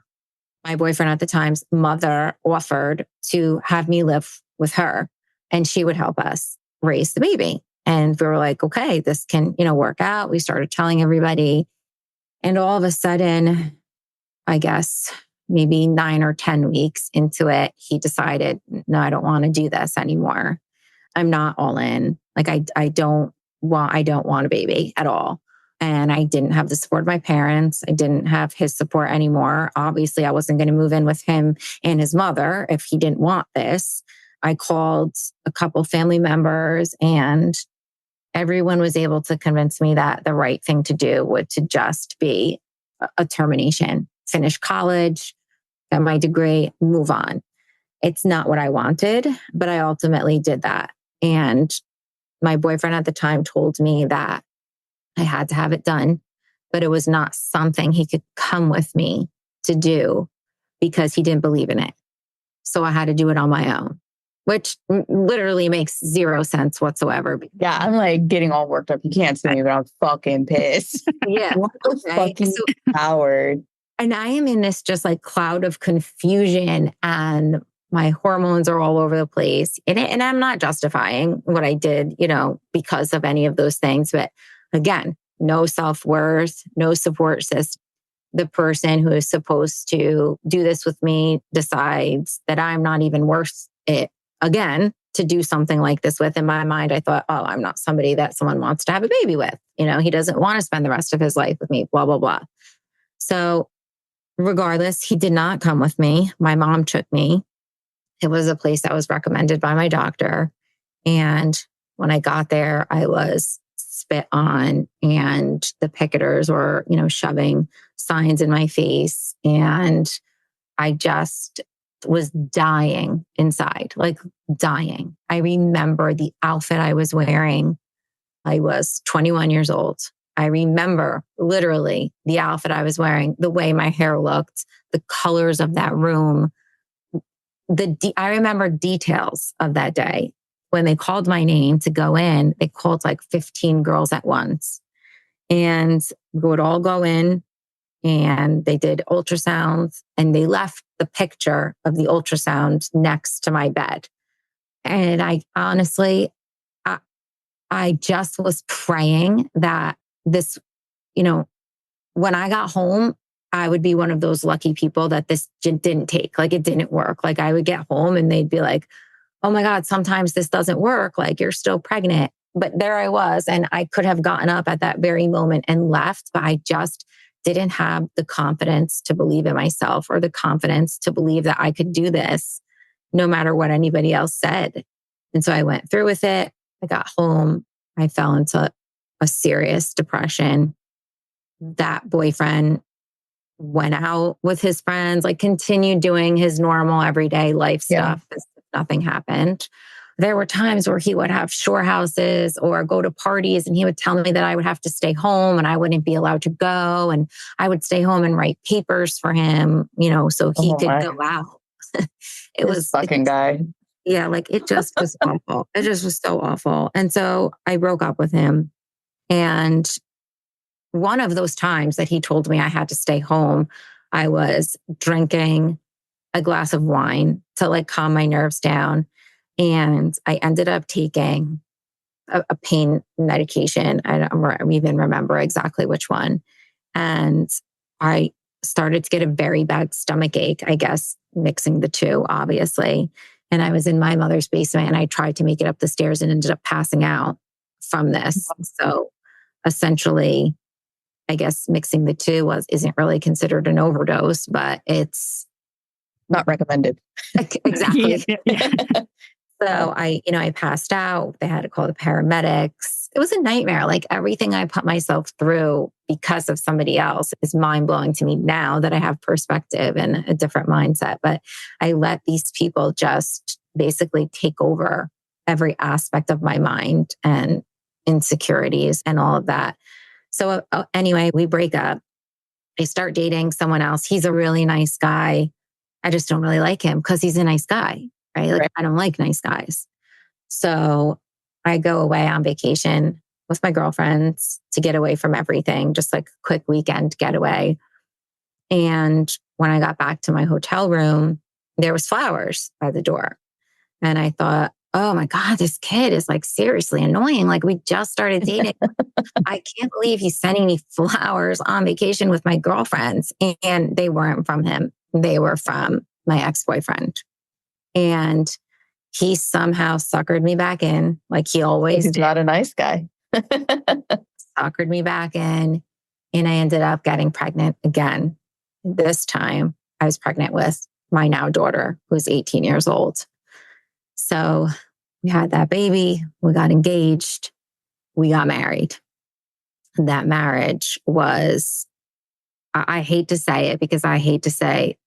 my boyfriend at the time's mother offered to have me live with her and she would help us raise the baby. And we were like, okay, this can, work out. We started telling everybody. And all of a sudden, I guess maybe 9 or 10 weeks into it, he decided, no, I don't want to do this anymore. I'm not all in. Like I don't want a baby at all. And I didn't have the support of my parents. I didn't have his support anymore. Obviously, I wasn't going to move in with him and his mother if he didn't want this. I called a couple family members and everyone was able to convince me that the right thing to do would to just be a termination, finish college, get my degree, move on. It's not what I wanted, but I ultimately did that. And my boyfriend at the time told me that I had to have it done, but it was not something he could come with me to do because he didn't believe in it. So I had to do it on my own, which literally makes zero sense whatsoever. Yeah, I'm like getting all worked up. You can't see me, but I'm fucking pissed. Yeah. What a fucking coward. And I am in this just like cloud of confusion and my hormones are all over the place. And I'm not justifying what I did, because of any of those things. But again, no self-worth, no support system. The person who is supposed to do this with me decides that I'm not even worth it again to do something like this with. In my mind, I thought, oh, I'm not somebody that someone wants to have a baby with. He doesn't want to spend the rest of his life with me, blah, blah, blah. So regardless, he did not come with me. My mom took me. It was a place that was recommended by my doctor. And when I got there, I was spit on and the picketers were, shoving signs in my face. And I just was dying inside, like dying. I remember the outfit I was wearing. I was 21 years old. I remember literally the outfit I was wearing, the way my hair looked, the colors of that room. I remember details of that day. When they called my name to go in, they called like 15 girls at once. And we would all go in and they did ultrasounds and they left the picture of the ultrasound next to my bed. And I honestly, I just was praying that this, when I got home, I would be one of those lucky people that this didn't take, like it didn't work. Like I would get home and they'd be like, oh my God, sometimes this doesn't work. Like you're still pregnant. But there I was. And I could have gotten up at that very moment and left, but I just didn't have the confidence to believe in myself or the confidence to believe that I could do this no matter what anybody else said. And so I went through with it. I got home. I fell into a serious depression. That boyfriend went out with his friends, like continued doing his normal everyday life stuff as if nothing happened. There were times where he would have shore houses or go to parties and he would tell me that I would have to stay home and I wouldn't be allowed to go. And I would stay home and write papers for him, so he could go out. Guy. Yeah, like it just was awful. It just was so awful. And so I broke up with him. And one of those times that he told me I had to stay home, I was drinking a glass of wine to like calm my nerves down. And I ended up taking a pain medication. I don't even remember exactly which one. And I started to get a very bad stomach ache, I guess, mixing the two, obviously. And I was in my mother's basement and I tried to make it up the stairs and ended up passing out from this. So essentially, I guess mixing the two isn't really considered an overdose, but it's not recommended. Exactly. Yeah. So I passed out. They had to call the paramedics. It was a nightmare. Like everything I put myself through because of somebody else is mind blowing to me now that I have perspective and a different mindset. But I let these people just basically take over every aspect of my mind and insecurities and all of that. So anyway, we break up. I start dating someone else. He's a really nice guy. I just don't really like him because he's a nice guy, right? Like, I don't like nice guys. So I go away on vacation with my girlfriends to get away from everything, just like a quick weekend getaway. And when I got back to my hotel room, there was flowers by the door. And I thought, oh my God, this kid is like seriously annoying. Like, we just started dating. I can't believe he's sending me flowers on vacation with my girlfriends. And they weren't from him. They were from my ex-boyfriend. And he somehow suckered me back in, like he always He's did. not a nice guy. Suckered me back in. And I ended up getting pregnant again. This time I was pregnant with my now daughter, who's 18 years old. So we had that baby, we got engaged, we got married. That marriage was, I hate to say it because I hate to say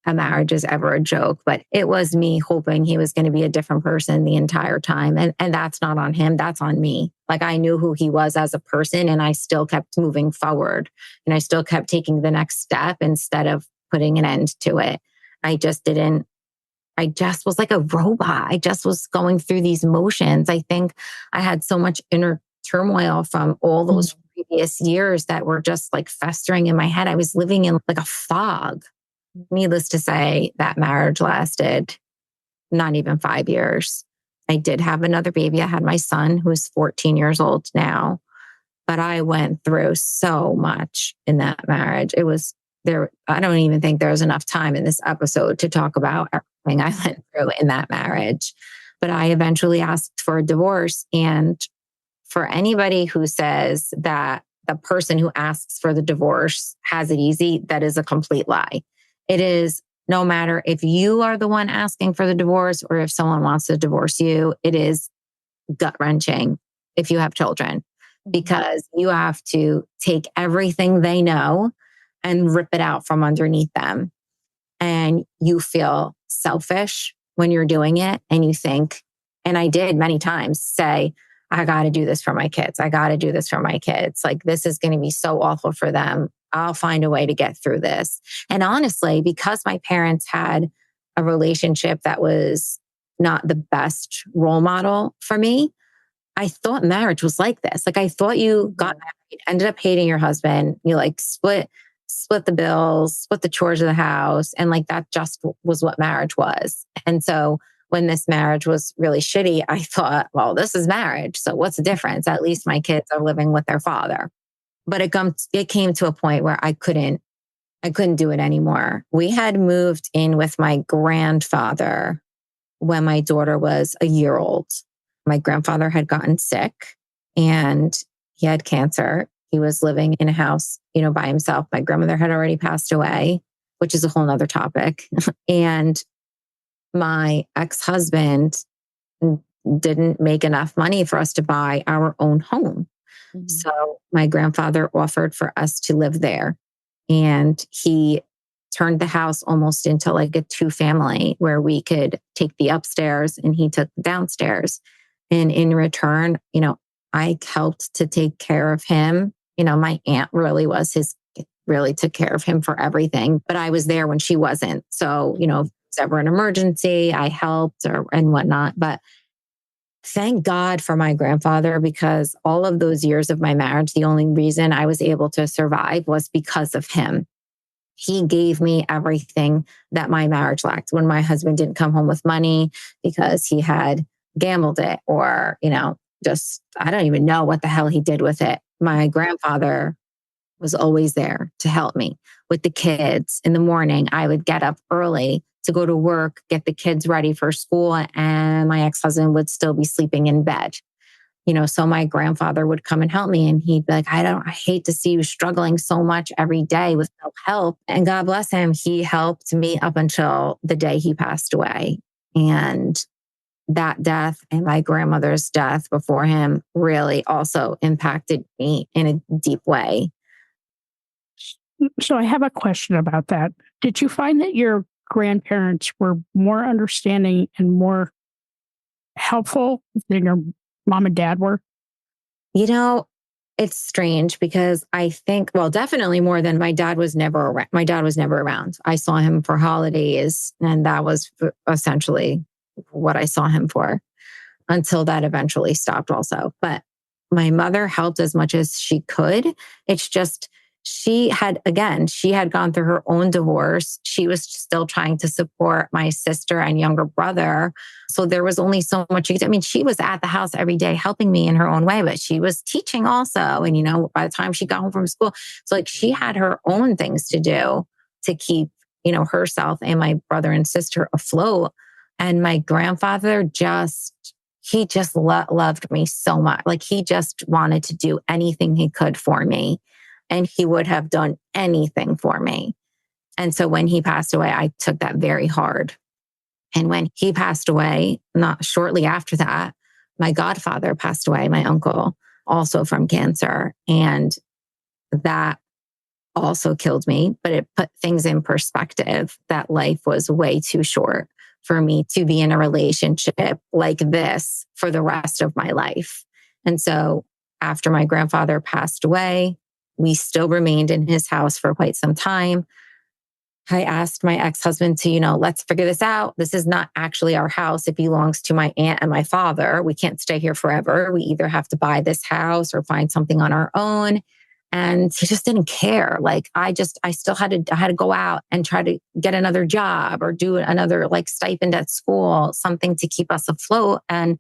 a marriage is ever a joke, but it was me hoping he was going to be a different person the entire time. And that's not on him, that's on me. Like, I knew who he was as a person and I still kept moving forward and I still kept taking the next step instead of putting an end to it. I just was like a robot. I just was going through these motions. I think I had so much inner turmoil from all those previous years that were just like festering in my head. I was living in like a fog. Needless to say, that marriage lasted not even 5 years. I did have another baby. I had my son, who's 14 years old now. But I went through so much in that marriage. It was there. I don't even think there was enough time in this episode to talk about everything I went through in that marriage. But I eventually asked for a divorce. And for anybody who says that the person who asks for the divorce has it easy, that is a complete lie. It is, no matter if you are the one asking for the divorce or if someone wants to divorce you, it is gut-wrenching if you have children, because you have to take everything they know and rip it out from underneath them. And you feel selfish when you're doing it. And you think, and I did many times say, I got to do this for my kids. I got to do this for my kids. Like, this is going to be so awful for them. I'll find a way to get through this. And honestly, because my parents had a relationship that was not the best role model for me, I thought marriage was like this. Like, I thought you got married, ended up hating your husband, you like split the bills, split the chores of the house. And like, that just was what marriage was. And so when this marriage was really shitty, I thought, well, this is marriage. So what's the difference? At least my kids are living with their father. But it came to a point where I couldn't do it anymore. We had moved in with my grandfather when my daughter was a year old. My grandfather had gotten sick and he had cancer. He was living in a house, by himself. My grandmother had already passed away, which is a whole nother topic. And my ex-husband didn't make enough money for us to buy our own home. Mm-hmm. So my grandfather offered for us to live there. And he turned the house almost into like a 2-family where we could take the upstairs and he took the downstairs. And in return, I helped to take care of him. My aunt really took care of him for everything, but I was there when she wasn't. So, if there was ever an emergency, I helped and whatnot. But thank God for my grandfather, because all of those years of my marriage, the only reason I was able to survive was because of him. He gave me everything that my marriage lacked. When my husband didn't come home with money because he had gambled it or, I don't even know what the hell he did with it. My grandfather was always there to help me with the kids. In the morning, I would get up early to go to work, get the kids ready for school, and my ex-husband would still be sleeping in bed. So my grandfather would come and help me and he'd be like, I hate to see you struggling so much every day with no help. And God bless him, he helped me up until the day he passed away. And that death and my grandmother's death before him really also impacted me in a deep way. So I have a question about that. Did you find that your grandparents were more understanding and more helpful than your mom and dad were? You know, it's strange because I think, well, definitely more than my dad was never around. My dad was never around. I saw him for holidays, and that was essentially what I saw him for until that eventually stopped also. But my mother helped as much as she could. It's just, she had gone through her own divorce. She was still trying to support my sister and younger brother. So there was only so much. I mean, she was at the house every day helping me in her own way, but she was teaching also. And, by the time she got home from school, so like she had her own things to do to keep, herself and my brother and sister afloat. And my grandfather he just loved me so much. Like he just wanted to do anything he could for me. And he would have done anything for me. And so when he passed away, I took that very hard. And when he passed away, not shortly after that, my godfather passed away, my uncle, also from cancer. And that also killed me, but it put things in perspective that life was way too short for me to be in a relationship like this for the rest of my life. And so after my grandfather passed away, we still remained in his house for quite some time. I asked my ex-husband to, let's figure this out. This is not actually our house. It belongs to my aunt and my father. We can't stay here forever. We either have to buy this house or find something on our own. And he just didn't care. Like I still had to go out and try to get another job or do another like stipend at school, something to keep us afloat. And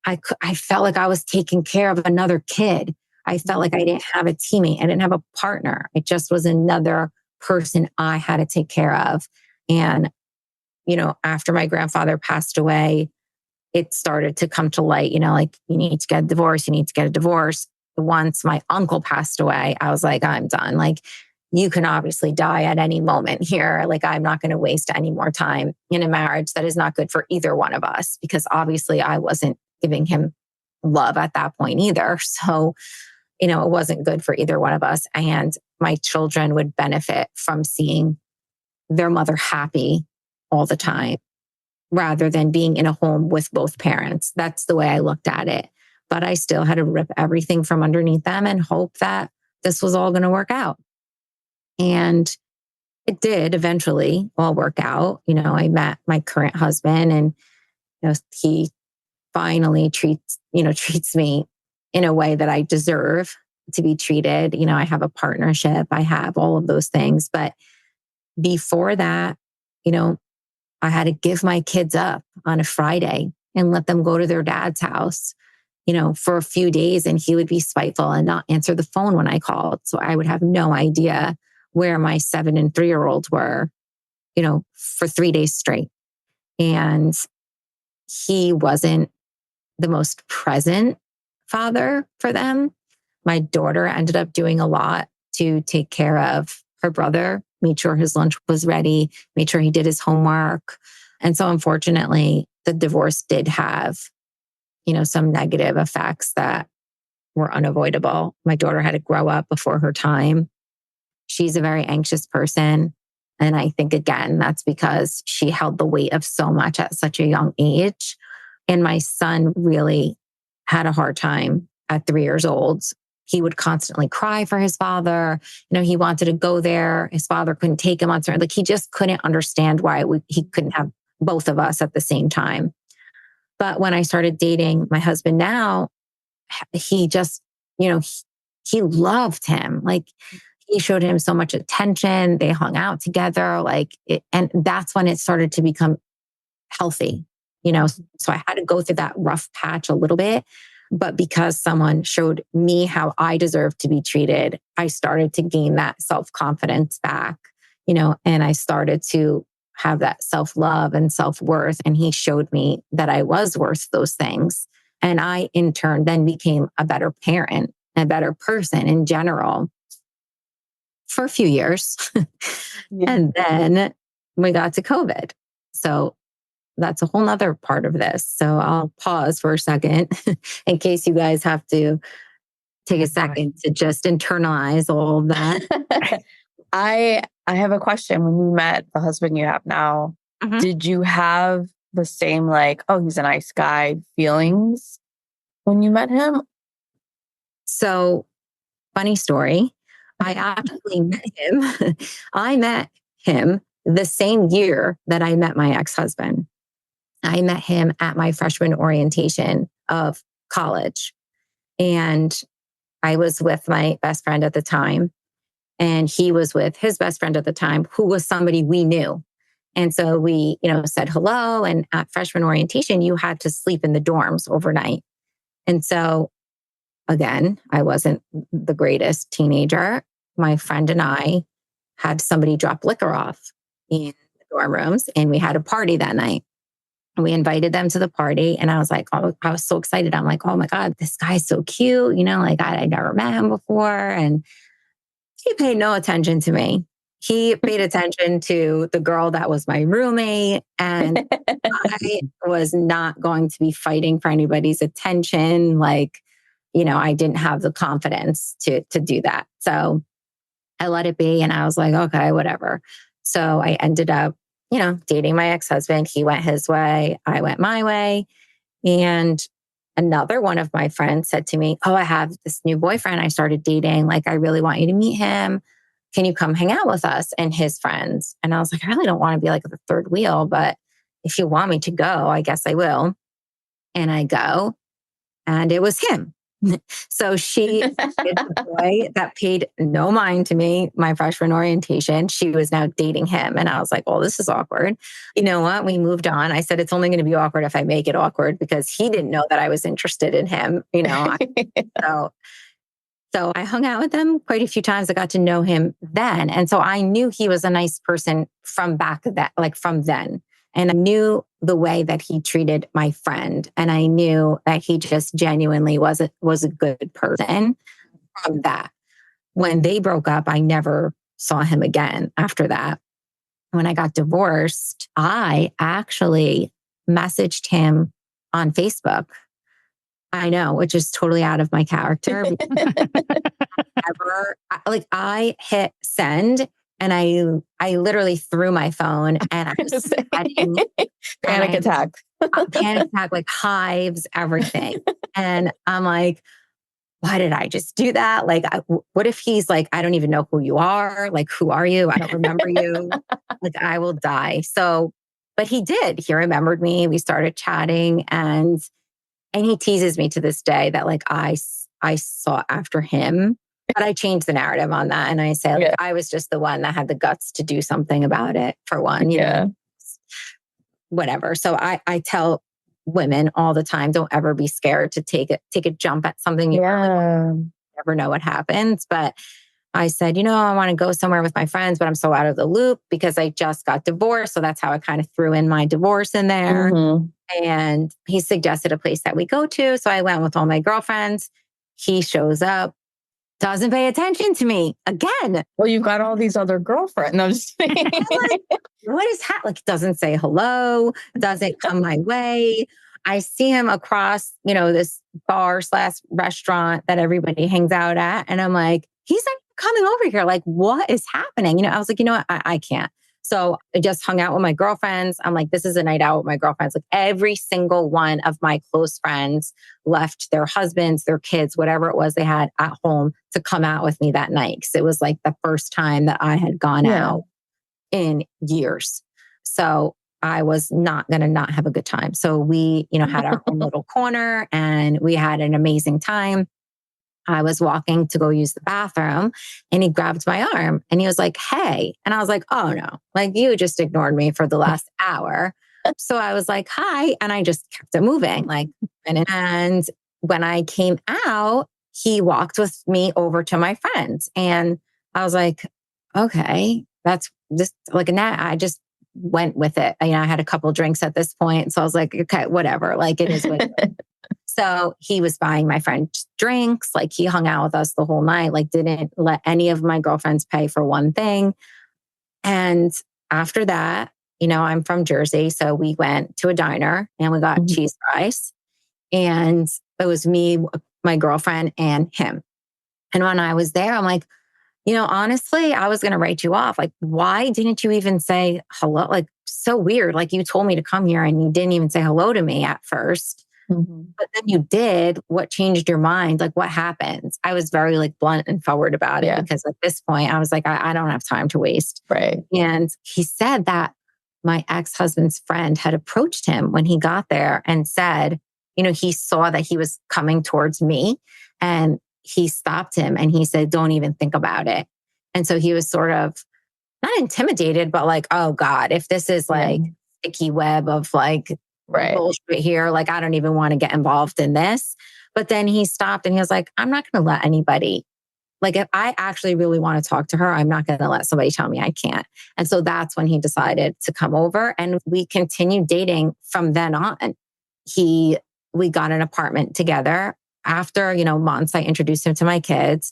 I felt like I was taking care of another kid. I felt like I didn't have a teammate. I didn't have a partner. It just was another person I had to take care of. And, after my grandfather passed away, it started to come to light, like you need to get a divorce. You need to get a divorce. Once my uncle passed away, I was like, I'm done. Like you can obviously die at any moment here. Like I'm not going to waste any more time in a marriage that is not good for either one of us, because obviously I wasn't giving him love at that point either. So, it wasn't good for either one of us. And my children would benefit from seeing their mother happy all the time rather than being in a home with both parents. That's the way I looked at it. But I still had to rip everything from underneath them and hope that this was all going to work out. And it did eventually all work out. I met my current husband, and he finally treats me in a way that I deserve to be treated. I have a partnership, I have all of those things. But before that, I had to give my kids up on a Friday and let them go to their dad's house, for a few days. And he would be spiteful and not answer the phone when I called. So I would have no idea where my 7 and 3-year-olds were, for 3 days straight. And he wasn't the most present father for them. My daughter ended up doing a lot to take care of her brother, made sure his lunch was ready, made sure he did his homework. And so unfortunately, the divorce did have, some negative effects that were unavoidable. My daughter had to grow up before her time. She's a very anxious person. And I think, again, that's because she held the weight of so much at such a young age. And my son really had a hard time at 3 years old. He would constantly cry for his father. He wanted to go there. His father couldn't take him on certain, like he just couldn't understand why he couldn't have both of us at the same time. But when I started dating my husband now, he just, he loved him. Like he showed him so much attention. They hung out together, and that's when it started to become healthy, So I had to go through that rough patch a little bit. But because someone showed me how I deserved to be treated, I started to gain that self-confidence back, and I started to have that self-love and self-worth. And he showed me that I was worth those things. And I, in turn, then became a better parent, a better person in general for a few years. Yeah. And then we got to COVID. So that's a whole nother part of this. So I'll pause for a second in case you guys have to take a second to just internalize all of that. I have a question. When you met the husband you have now, did you have the same oh, he's a nice guy feelings when you met him? So, funny story. I actually met him. I met him the same year that I met my ex-husband. I met him at my freshman orientation of college. And I was with my best friend at the time. And he was with his best friend at the time, who was somebody we knew. And so we, said hello. And at freshman orientation, you had to sleep in the dorms overnight. And so again, I wasn't the greatest teenager. My friend and I had somebody drop liquor off in the dorm rooms, and we had a party that night. And we invited them to the party. And I was like, oh, I was so excited. I'm like, oh my God, this guy's so cute. I never met him before. And he paid no attention to me. He paid attention to the girl that was my roommate. And I was not going to be fighting for anybody's attention. I didn't have the confidence to do that. So I let it be. And I was like, okay, whatever. So I ended up, dating my ex-husband. He went his way. I went my way. And another one of my friends said to me, oh, I have this new boyfriend I started dating. I really want you to meet him. Can you come hang out with us and his friends? And I was like, I really don't want to be the third wheel, but if you want me to go, I guess I will. And I go, and it was him. So she is the boy that paid no mind to me, my freshman orientation. She was now dating him. And I was like, well, this is awkward. You know what? We moved on. I said, it's only going to be awkward if I make it awkward, because he didn't know that I was interested in him, So I hung out with him quite a few times. I got to know him then. And so I knew he was a nice person from then. And I knew the way that he treated my friend. And I knew that he just genuinely was a good person from that. When they broke up, I never saw him again after that. When I got divorced, I actually messaged him on Facebook. I know, which is totally out of my character. I hit send, and I literally threw my phone, and I was sweating. Panic attack. Panic attack, hives, everything. And I'm like, why did I just do that? What if he's like, I don't even know who you are. Who are you? I don't remember you. I will die. So, but he did. He remembered me. We started chatting, and he teases me to this day that I sought after him. But I changed the narrative on that. And I say, I was just the one that had the guts to do something about it, for one, whatever. So I tell women all the time, don't ever be scared to take a jump at something. You never know what happens. But I said, I want to go somewhere with my friends, but I'm so out of the loop because I just got divorced. So that's how I kind of threw in my divorce in there. Mm-hmm. And he suggested a place that we go to. So I went with all my girlfriends. He shows up, doesn't pay attention to me again. Well, you've got all these other girlfriends. No, I'm just kidding. What is happening? Doesn't say hello, doesn't come my way. I see him across, this bar/restaurant that everybody hangs out at. And I'm like, he's not coming over here. What is happening? I was like, you know what? I can't. So I just hung out with my girlfriends. I'm like, this is a night out with my girlfriends. Every single one of my close friends left their husbands, their kids, whatever it was they had at home to come out with me that night. Because it was the first time that I had gone out in years. So I was not going to not have a good time. So we, had our own little corner, and we had an amazing time. I was walking to go use the bathroom, and he grabbed my arm, and he was like, hey. And I was like, oh no, you just ignored me for the last hour. So I was like, hi. And I just kept it moving. And when I came out, he walked with me over to my friends, and I was like, okay, that's just I just went with it. I had a couple drinks at this point. So I was like, okay, whatever. It is what it is. So he was buying my friend drinks. He hung out with us the whole night, didn't let any of my girlfriends pay for one thing. And after that, I'm from Jersey. So we went to a diner and we got cheese fries. And it was me, my girlfriend, and him. And when I was there, I'm like, honestly, I was going to write you off. Why didn't you even say hello? So weird. You told me to come here and you didn't even say hello to me at first. But then you did. What changed your mind? Like, what happens? I was very like blunt and forward about it because at this point I was like, I don't have time to waste. Right. And he said that my ex-husband's friend had approached him when he got there and said, he saw that he was coming towards me and he stopped him and he said, don't even think about it. And so he was sort of not intimidated, but like, oh God, if this is like sticky web of like bullshit here, like I don't even want to get involved in this. But then he stopped and he was like, I'm not going to let anybody, like if I actually really want to talk to her, I'm not going to let somebody tell me I can't. And so that's when he decided to come over and we continued dating from then on. We got an apartment together. After, months, I introduced him to my kids.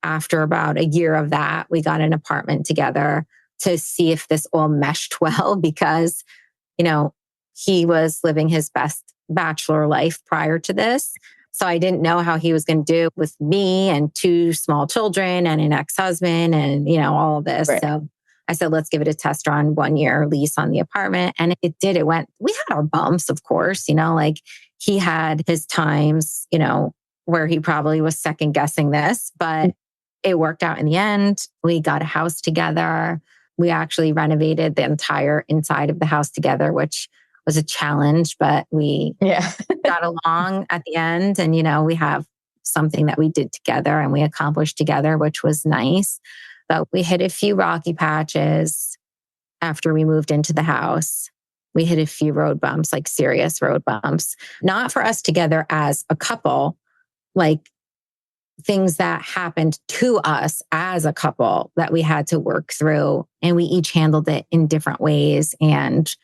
After about a year of that, we got an apartment together to see if this all meshed well because, he was living his best bachelor life prior to this. So I didn't know how he was going to do with me and 2 small children and an ex-husband and, all of this. Right. So I said, let's give it a test run, 1-year lease on the apartment. And it did. We had our bumps, of course, like he had his times, where he probably was second guessing this, but it worked out in the end. We got a house together. We actually renovated the entire inside of the house together, which was a challenge, but we got along at the end. And, we have something that we did together and we accomplished together, which was nice. But we hit a few rocky patches after we moved into the house. We hit a few road bumps, like serious road bumps, not for us together as a couple, like things that happened to us as a couple that we had to work through. And we each handled it in different ways. And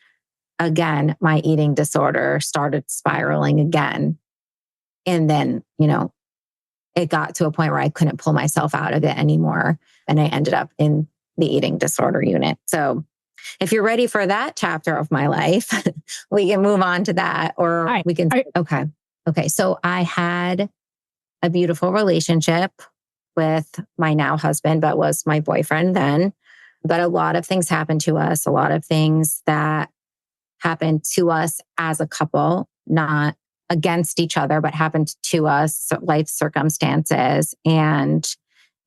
again, my eating disorder started spiraling again. And then, it got to a point where I couldn't pull myself out of it anymore. And I ended up in the eating disorder unit. So if you're ready for that chapter of my life, we can move on to that or we can. Okay. So I had a beautiful relationship with my now husband, but was my boyfriend then. But a lot of things happened to us, a lot of things that happened to us as a couple, not against each other, but happened to us, life circumstances. And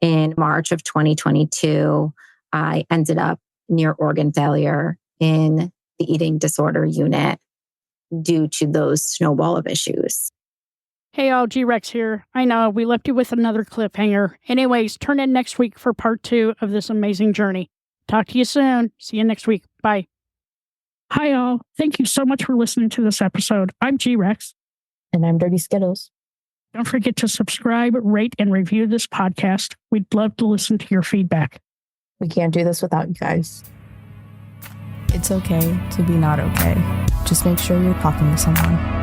in March of 2022, I ended up near organ failure in the eating disorder unit due to those snowball of issues. Hey all, G-Rex here. I know, we left you with another cliffhanger. Anyways, turn in next week for part 2 of this amazing journey. Talk to you soon. See you next week. Bye. Hi all. Thank you so much for listening to this episode. I'm G-Rex. And I'm Dirty Skittles. Don't forget to subscribe, rate, and review this podcast. We'd love to listen to your feedback. We can't do this without you guys. It's okay to be not okay. Just make sure you're talking to someone.